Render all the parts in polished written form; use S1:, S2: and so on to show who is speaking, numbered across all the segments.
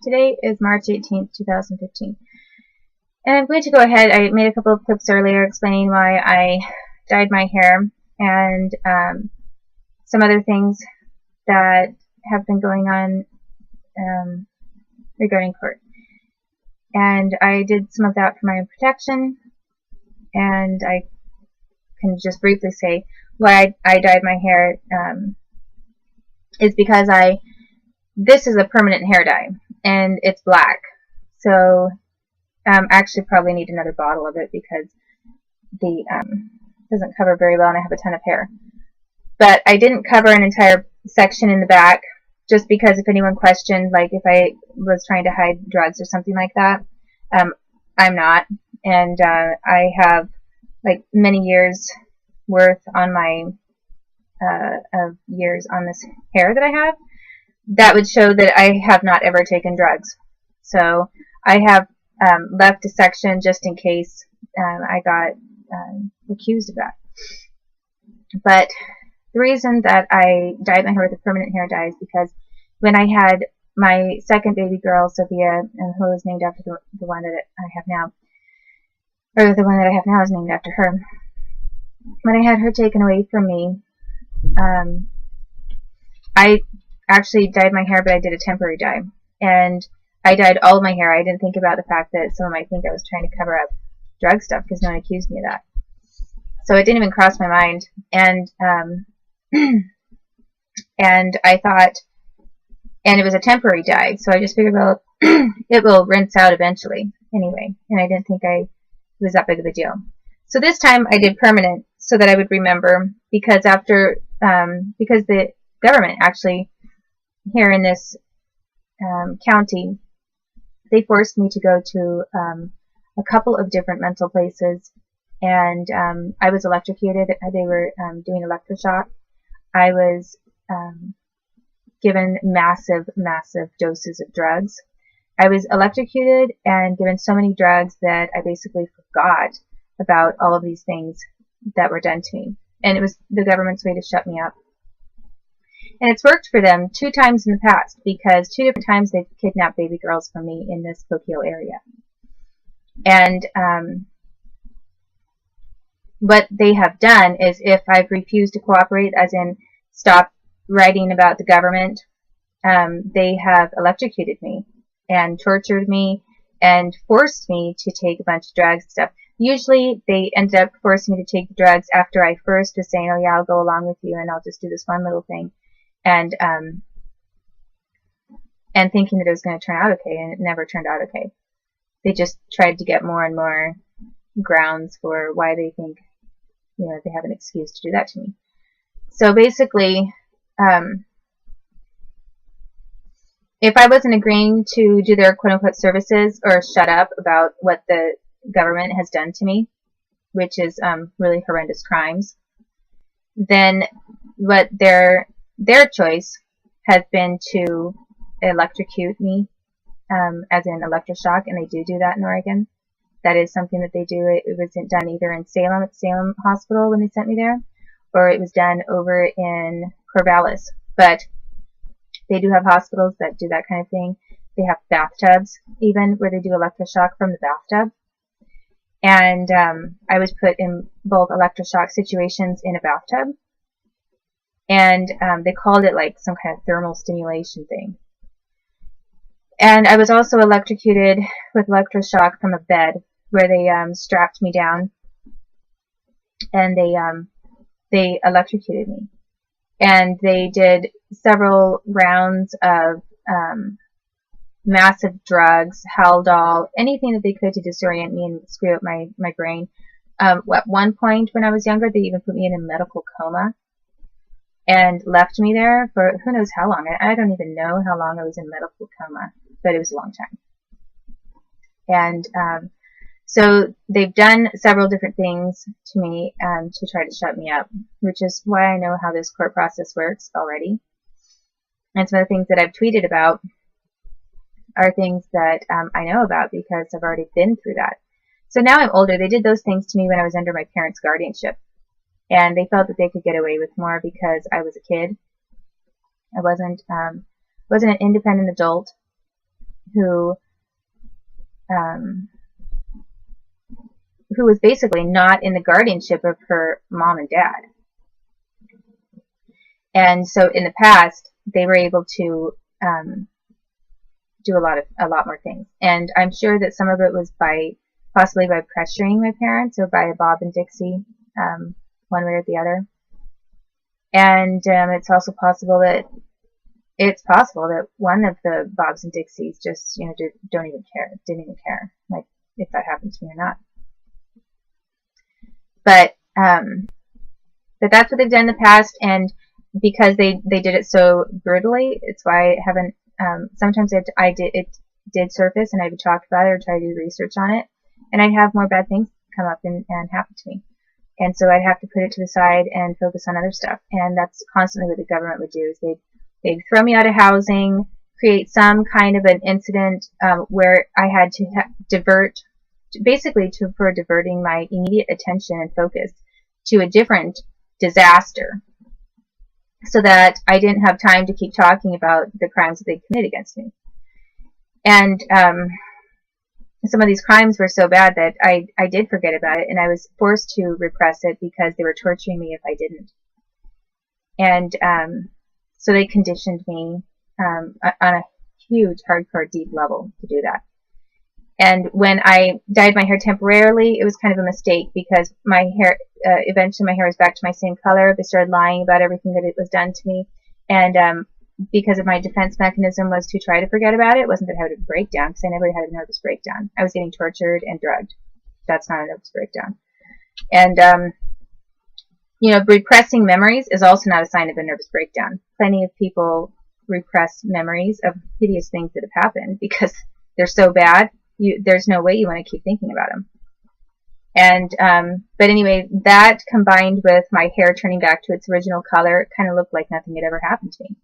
S1: Today is March 18th, 2015. And I'm going to go ahead. I made a couple of clips earlier explaining why I dyed my hair and some other things that have been going on regarding court. And I did some of that for my own protection, and I can just briefly say why I dyed my hair is because this is a permanent hair dye, and it's black. So I actually probably need another bottle of it because the doesn't cover very well, and I have a ton of hair. But I didn't cover an entire section in the back just because if anyone questioned, like if I was trying to hide drugs or something like that, I'm not. And I have like many years worth on my of years on this hair that I have that would show that I have not ever taken drugs. So I have left a section just in case I got accused of that. But the reason that I dyed my hair with a permanent hair dye is because when I had my second baby girl, Sophia, who was named after the one that I have now, or the one that I have now is named after her. When I had her taken away from me, I actually dyed my hair, but I did a temporary dye. And I dyed all of my hair. I didn't think about the fact that someone might think I was trying to cover up drug stuff because no one accused me of that. So it didn't even cross my mind. And and I thought, and it was a temporary dye, so I just figured, well, it will rinse out eventually anyway. And I didn't think it was that big of a deal. So this time I did permanent so that I would remember, because because the government actually here in this county, they forced me to go to a couple of different mental places, and I was electrocuted. They were doing electroshock. I was given massive doses of drugs. I was electrocuted and given so many drugs that I basically forgot about all of these things that were done to me. And it was the government's way to shut me up. And it's worked for them 2 times in the past, because 2 different times they've kidnapped baby girls from me in this Spokane area. And what they have done is, if I've refused to cooperate, as in stop writing about the government, they have electrocuted me and tortured me and forced me to take a bunch of drugs and stuff. Usually they ended up forcing me to take the drugs after I first was saying, oh yeah, I'll go along with you and I'll just do this one little thing. And thinking that it was going to turn out okay, and it never turned out okay. They just tried to get more and more grounds for why they think, they have an excuse to do that to me. So basically, if I wasn't agreeing to do their quote-unquote services or shut up about what the government has done to me, which is really horrendous crimes, then what their choice has been to electrocute me, as in electroshock, and they do that in Oregon. That is something that they do. It wasn't done either in Salem, at Salem Hospital when they sent me there, or it was done over in Corvallis. But they do have hospitals that do that kind of thing. They have bathtubs, even, where they do electroshock from the bathtub. And I was put in both electroshock situations in a bathtub. And they called it like some kind of thermal stimulation thing. And I was also electrocuted with electroshock from a bed, where they strapped me down and they electrocuted me. And they did several rounds of massive drugs, Haldol, anything that they could to disorient me and screw up my brain. At one point when I was younger, they even put me in a medical coma and left me there for who knows how long. I don't even know how long I was in medical coma, but it was a long time. And so they've done several different things to me to try to shut me up, which is why I know how this court process works already. And some of the things that I've tweeted about are things that I know about because I've already been through that. So now I'm older. They did those things to me when I was under my parents' guardianship. And they felt that they could get away with more because I was a kid. I wasn't an independent adult who was basically not in the guardianship of her mom and dad. And so in the past, they were able to do a lot more things. And I'm sure that some of it was possibly by pressuring my parents or by a Bob and Dixie, one way or the other. And it's also possible that one of the Bobs and Dixies just, didn't even care, like if that happened to me or not. But that's what they've done in the past, and because they did it so brutally, it's why I haven't. Sometimes it did surface, and I would talk about it or try to do research on it, and I'd have more bad things come up and happen to me. And so I'd have to put it to the side and focus on other stuff. And that's constantly what the government would do, is they'd throw me out of housing, create some kind of an incident where I had to for diverting my immediate attention and focus to a different disaster, so that I didn't have time to keep talking about the crimes that they committed against me. And some of these crimes were so bad that I did forget about it, and I was forced to repress it because they were torturing me if I didn't. And so they conditioned me on a huge, hardcore, deep level to do that. And when I dyed my hair temporarily, it was kind of a mistake, because my hair, eventually my hair was back to my same color. They started lying about everything that it was done to me. And because of my defense mechanism was to try to forget about it. It wasn't that I had a breakdown, because I never had a nervous breakdown. I was getting tortured and drugged. That's not a nervous breakdown. And, repressing memories is also not a sign of a nervous breakdown. Plenty of people repress memories of hideous things that have happened because they're so bad. There's no way you want to keep thinking about them. And but anyway, that combined with my hair turning back to its original color, it kind of looked like nothing had ever happened to me.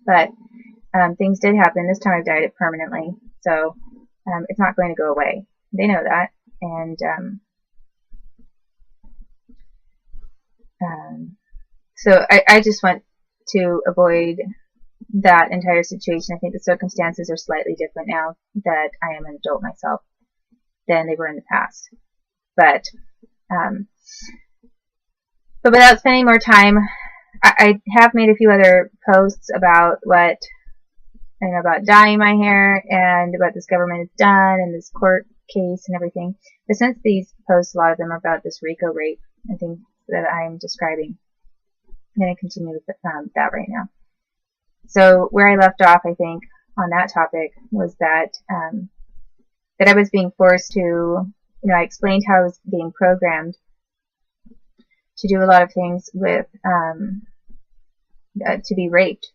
S1: But things did happen. This time I've dyed it permanently, so it's not going to go away. They know that, and so I just want to avoid that entire situation. I think the circumstances are slightly different now that I am an adult myself than they were in the past. But without spending more time, I have made a few other posts about about dyeing my hair and what this government has done and this court case and everything. But since these posts, a lot of them are about this RICO rape and things that I'm describing, I'm going to continue with that right now. So where I left off, I think, on that topic was that I was being forced to, I explained how I was being programmed to do a lot of things with, to be raped,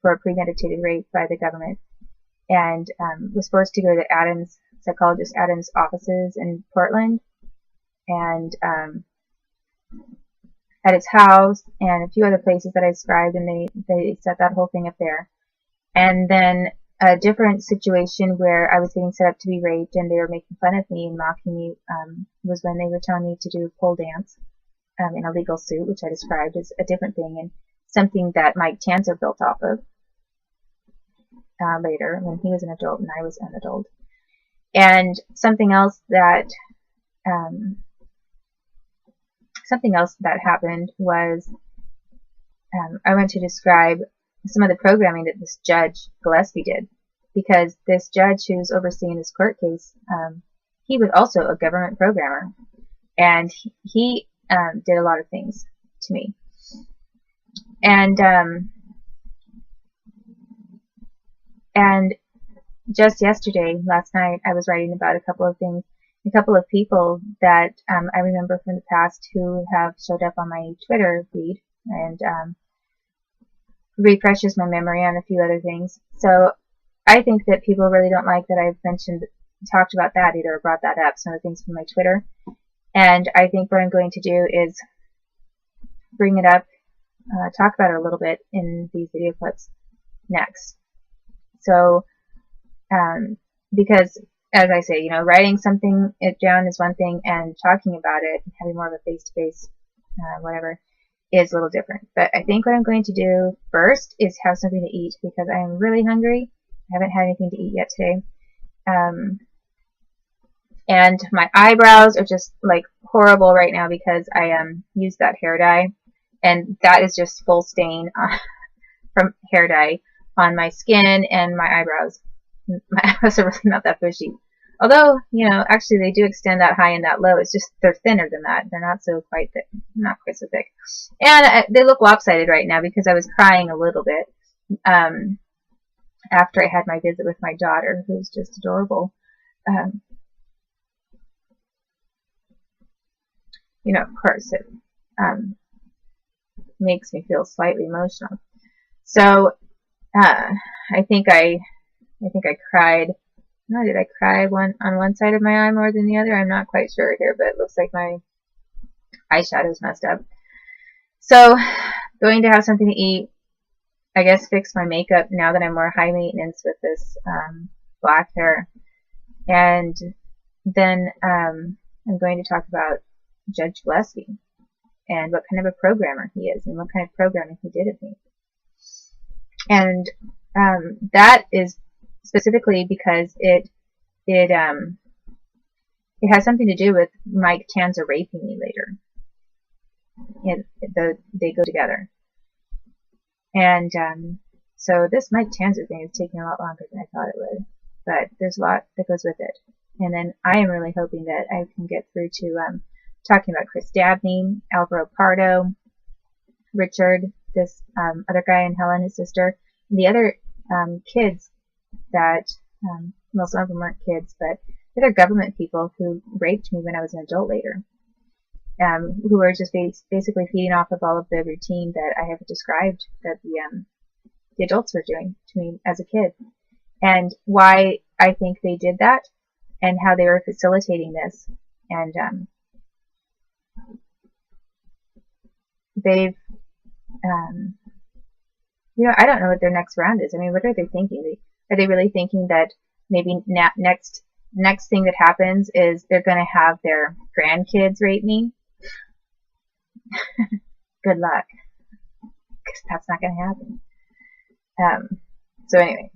S1: for a premeditated rape by the government, and was forced to go to psychologist Adam's offices in Portland, and at his house, and a few other places that I described, and they set that whole thing up there. And then a different situation where I was getting set up to be raped, and they were making fun of me and mocking me, was when they were telling me to do pole dance in a legal suit, which I described as a different thing, and something that Mike Tanzer built off of later when he was an adult and I was an adult. And something else that happened was I went to describe some of the programming that this Judge Gillespie did, because this judge who's overseeing this court case, he was also a government programmer, and he did a lot of things to me. And just last night, I was writing about a couple of things, a couple of people that I remember from the past who have showed up on my Twitter feed, and refreshes my memory on a few other things. So I think that people really don't like that I've talked about that either, or brought that up, some of the things from my Twitter. And I think what I'm going to do is bring it up, talk about it a little bit in these video clips next. So, because, as I say, writing something down is one thing, and talking about it, having more of a face-to-face, whatever, is a little different. But I think what I'm going to do first is have something to eat, because I am really hungry, I haven't had anything to eat yet today. And my eyebrows are just like horrible right now because I used that hair dye, and that is just full stain from hair dye on my skin and my eyebrows. My eyebrows are really not that bushy. Although, you know, actually they do extend that high and that low. It's just they're thinner than that. They're not so quite thick, not quite so thick. And they look lopsided right now because I was crying a little bit after I had my visit with my daughter, who's just adorable. You know, of course, it makes me feel slightly emotional. So I think I cried. No, did I cry on one side of my eye more than the other? I'm not quite sure here, but it looks like my eyeshadow's messed up. So, going to have something to eat. I guess fix my makeup now that I'm more high maintenance with this black hair. And then I'm going to talk about Judge Gillespie and what kind of a programmer he is and what kind of programming he did of me. And that is specifically because it has something to do with Mike Tanzer raping me later. They go together. And so this Mike Tanzer thing is taking a lot longer than I thought it would. But there's a lot that goes with it. And then I am really hoping that I can get through to talking about Chris Dabney, Alvaro Pardo, Richard, this other guy, and Helen, his sister, and the other kids that, well, some of them weren't kids, but the other government people who raped me when I was an adult later, who were just basically feeding off of all of the routine that I have described that the adults were doing to me as a kid, and why I think they did that, and how they were facilitating this, and they've, you know, I don't know what their next round is. I mean, what are they thinking? Are they really thinking that maybe next thing that happens is they're going to have their grandkids rape me? Good luck, because that's not going to happen. So anyway,